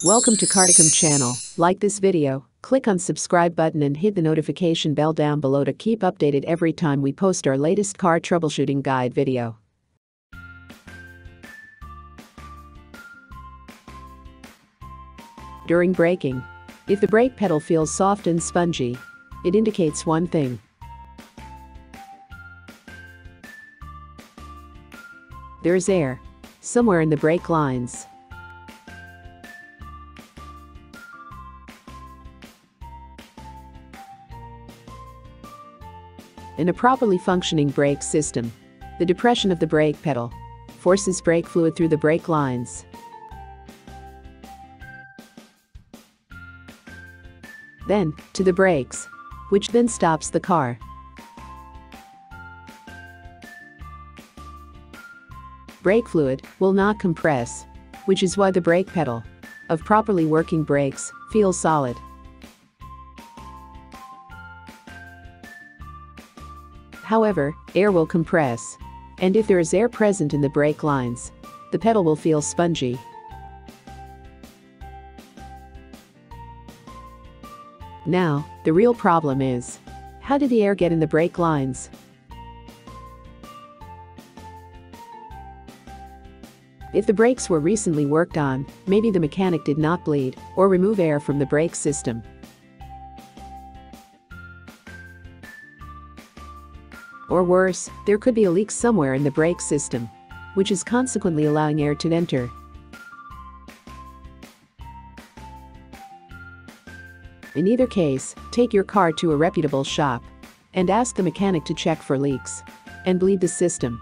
Welcome to CarTechHome channel. Like this video, click on subscribe button and hit the notification bell down below to keep updated every time we post our latest car troubleshooting guide video. During braking, if the brake pedal feels soft and spongy, it indicates one thing. There is air somewhere in the brake lines. In a properly functioning brake system, the depression of the brake pedal forces brake fluid through the brake lines. Then, to the brakes, which then stops the car. Brake fluid will not compress, which is why the brake pedal of properly working brakes feels solid. However, air will compress, and if there is air present in the brake lines, the pedal will feel spongy. Now, the real problem is, how did the air get in the brake lines? If the brakes were recently worked on, maybe the mechanic did not bleed or remove air from the brake system. Or worse, there could be a leak somewhere in the brake system, which is consequently allowing air to enter. In either case, take your car to a reputable shop and ask the mechanic to check for leaks and bleed the system.